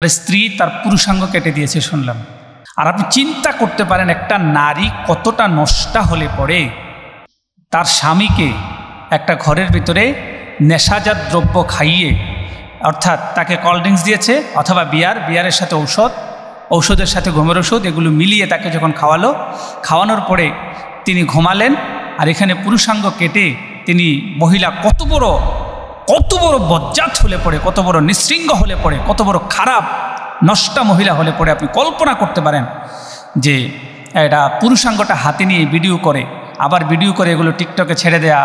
স্ত্রী তার পুরুষাঙ্গ কেটে দিয়েছে শুনলাম। আর আপনি চিন্তা করতে পারেন একটা নারী কতটা নষ্টা হলে পড়ে তার স্বামীকে একটা ঘরের ভিতরে নেশাজাত দ্রব্য খাইয়ে, অর্থাৎ তাকে কোল্ড ড্রিঙ্কস দিয়েছে অথবা বিয়ারের সাথে ঔষধের সাথে ঘুমের ওষুধ, এগুলো মিলিয়ে তাকে যখন খাওয়ানোর পরে তিনি ঘুমালেন। আর এখানে পুরুষাঙ্গ কেটে তিনি মহিলা কত বড় বজ্জাত হলে পড়ে, কত বড় নিঃশৃঙ্গ হলে পড়ে, কত বড় খারাপ নষ্টা মহিলা হলে পড়ে। আপনি কল্পনা করতে পারেন যে এটা পুরুষাঙ্গটা হাতে নিয়ে ভিডিও করে, আবার ভিডিও করে এগুলো টিকটকে ছেড়ে দেয়া,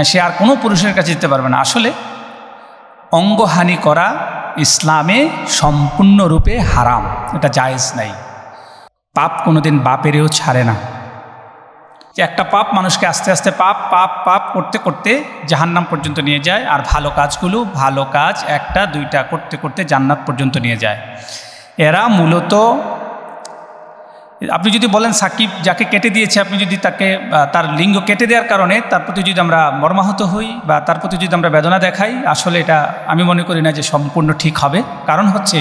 সে আর কোনো পুরুষের কাছে যেতে পারবে না। আসলে অঙ্গহানি করা ইসলামে সম্পূর্ণরূপে হারাম, এটা জায়েজ নাই। পাপ কোনোদিন বাপেরেও ছাড়ে না। যে একটা পাপ মানুষকে আস্তে আস্তে পাপ করতে করতে জাহান্নাম পর্যন্ত নিয়ে যায়, আর ভালো কাজ একটা দুইটা করতে করতে জান্নাত পর্যন্ত নিয়ে যায়। এরা মূলত, আপনি যদি বলেন সাকিব যাকে কেটে দিয়েছে, আপনি যদি তাকে তার লিঙ্গ কেটে দেওয়ার কারণে তার প্রতি যদি আমরা মর্মাহত হই বা তার প্রতি যদি আমরা বেদনা দেখাই, আসলে এটা আমি মনে করি না যে সম্পূর্ণ ঠিক হবে। কারণ হচ্ছে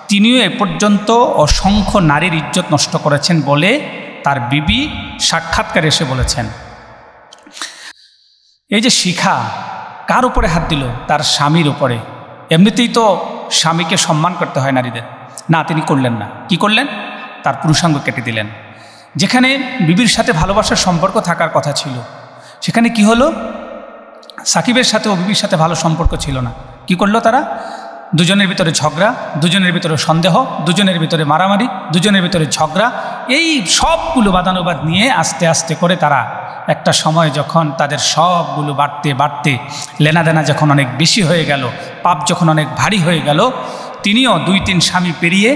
তিনিও এ পর্যন্ত অসংখ্য নারীর ইজ্জত নষ্ট করেছেন বলে তার বিবি সাক্ষাৎকারে এসে বলেছেন। এই যে শিখা কার উপরে হাত দিল? তার স্বামীর উপরে। এমনিতেই তো স্বামীকে সম্মান করতে হয় নারীদের, না তিনি করলেন না। কি করলেন? তার পুরুষাঙ্গ কেটে দিলেন। যেখানে বিবির সাথে ভালোবাসার সম্পর্ক থাকার কথা ছিল, সেখানে কি হলো? সাকিবের সাথে ও বিবির সাথে ভালো সম্পর্ক ছিল না। কি করলো তারা? দুজনের ভিতরে ঝগড়া, দুজনের ভিতরে সন্দেহ, দুজনের ভিতরে মারামারি, দুজনের ভিতরে ঝগড়া, এই সবগুলো বাদানুবাদ নিয়ে আস্তে আস্তে করে তারা একটা সময় যখন তাদের সবগুলো বাড়তে লেনাদেনা যখন অনেক বেশি হয়ে গেল, পাপ যখন অনেক ভারী হয়ে গেল, তিনিও 2-3 স্বামী পেরিয়ে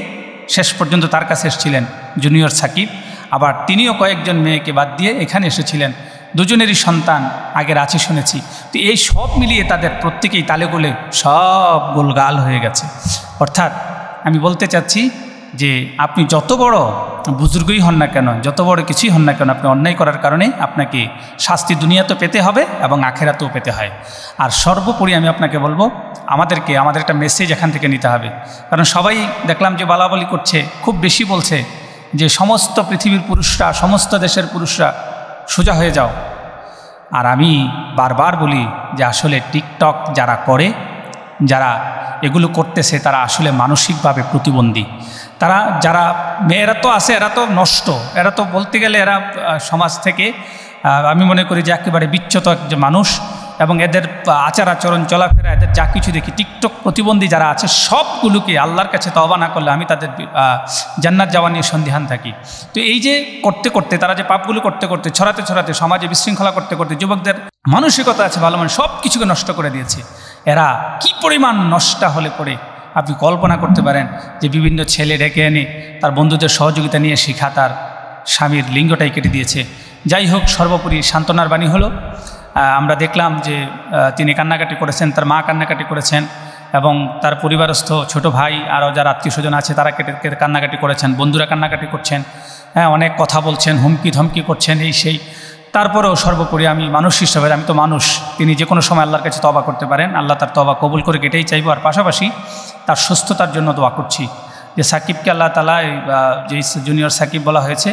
শেষ পর্যন্ত তার কাছে এসেছিলেন জুনিয়র সাকিব। আবার তিনিও কয়েকজন মেয়েকে বাদ দিয়ে এখানে এসেছিলেন। দুজনেরই সন্তান আগের আছে শুনেছি। তো এই সব মিলিয়ে তাদের প্রত্যেকেই তালেগোলে সব গোলগাল হয়ে গেছে। অর্থাৎ আমি বলতে চাচ্ছি যে আপনি যত বড় বুজুর্গই হন না কেন, যত বড় কিছুই হন না কেন, আপনি অন্যায় করার কারণে আপনাকে শাস্তি দুনিয়াতেও পেতে হবে এবং আখেরাতেও পেতে হয়। আর সর্বোপরি আমি আপনাকে বলবো, আমাদের একটা মেসেজ এখান থেকে নিতে হবে। কারণ সবাই দেখলাম যে বলাবলি করছে, খুব বেশি বলছে যে সমস্ত পৃথিবীর পুরুষরা, সমস্ত দেশের পুরুষরা সোজা হয়ে যাও। আর আমি বারবার বলি যে আসলে টিকটক যারা করে, যারা এগুলো করতেছে, তারা আসলে মানসিকভাবে প্রতিবন্ধী। যারা মেয়েরা তো আছে, এরা তো নষ্ট, এরা তো বলতে গেলে এরা সমাজ থেকে আমি মনে করি যে একেবারে বিচ্যুত যে মানুষ। এবং এদের আচার আচরণ, চলাফেরা, এদের যা কিছু দেখি, টিকটক প্রতিবন্ধী যারা আছে সবগুলোকে আল্লাহর কাছে তওবা না করলে আমি তাদের জান্নাত যাওয়া নিয়ে সন্দিহান থাকি। তো এই যে করতে করতে, তারা যে পাপগুলো করতে করতে, ছড়াতে সমাজে বিশৃঙ্খলা করতে করতে যুবকদের মানসিকতা আছে ভালো, সব কিছুকে নষ্ট করে দিয়েছে। এরা কি পরিমাণ নষ্ট হলে পড়ে আপনি কল্পনা করতে পারেন। যে বিভিন্ন ছেলে ডেকে এনে তার বন্ধুদের সহযোগিতা নিয়ে শিখা তার স্বামীর লিঙ্গটাই কেটে দিয়েছে। যাই হোক, সর্বোপরি সান্ত্বনার বাণী হলো, আমরা দেখলাম যে তিনি কান্নাকাটি করেছেন, তার মা কান্নাকাটি করেছেন, এবং তার পরিবারস্থ ছোট ভাই আরও যারা আত্মীয় স্বজন আছে তারা কেটে কান্নাকাটি করেছেন, বন্ধুরা কান্নাকাটি করছেন, অনেক কথা বলছেন, হুমকি ধমকি করছেন, এই সেই। তারপরেও সর্বোপরি আমি মানুষ হিসাবে, আমি তো মানুষ, তিনি যে কোনো সময় আল্লাহর কাছে তওবা করতে পারেন। আল্লাহ তার তওবা কবুল করে এটাই চাইব। আর পাশাপাশি তার সুস্থতার জন্য দোয়া করছি যে সাকিবকে আল্লাহ তাআলা, যে জুনিয়র সাকিব বলা হয়েছে,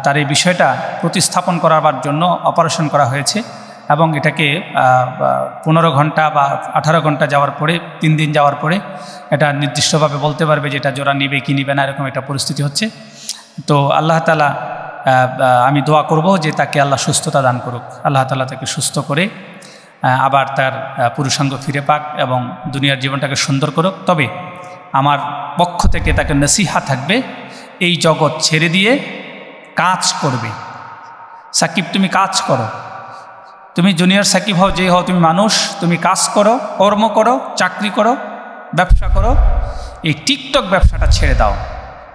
তার এই বিষয়টা প্রতিস্থাপন করার জন্য অপারেশন করা হয়েছে, এবং এটাকে 15 ঘন্টা বা 18 ঘন্টা যাওয়ার পরে, 3 দিন যাওয়ার পরে এটা নির্দিষ্টভাবে বলতে পারবে যে এটা জোড়া নিবে কি নিবে না, এরকম একটা পরিস্থিতি হচ্ছে। তো আল্লাহ তাআলা, আমি দোয়া করব যে তাকে আল্লাহ সুস্থতা দান করুক, আল্লাহ তাআলা তাকে সুস্থ করে আবার তার পুরুষাঙ্গ ফিরে পাক এবং দুনিয়ার জীবনটাকে সুন্দর করুক। তবে আমার পক্ষ থেকে তাকে নসিহা থাকবে, এই জগৎ ছেড়ে দিয়ে কাজ করবে। সাকিব, তুমি কাজ করো, তুমি জুনিয়র সাকিব হও, যে হও, তুমি মানুষ, তুমি কাজ করো, কর্ম করো, চাকরি করো, ব্যবসা করো। এই টিকটক ব্যবসাটা ছেড়ে দাও।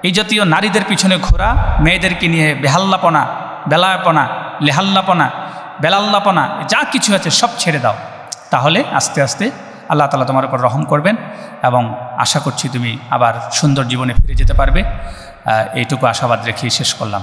এই জাতীয় নারীদের পিছনে ঘোরা, মেয়েদেরকে নিয়ে বেহাল্লাপনা, বেলায়াপনা, লেহাল্লাপনা, বেলাল্লাপনা, যা কিছু আছে সব ছেড়ে দাও। তাহলে আস্তে আস্তে আল্লাহ তাআলা তোমার উপর রহম করবেন এবং আশা করছি তুমি আবার সুন্দর জীবনে ফিরে যেতে পারবে। এইটুকু আশাবাদ রেখেই শেষ করলাম।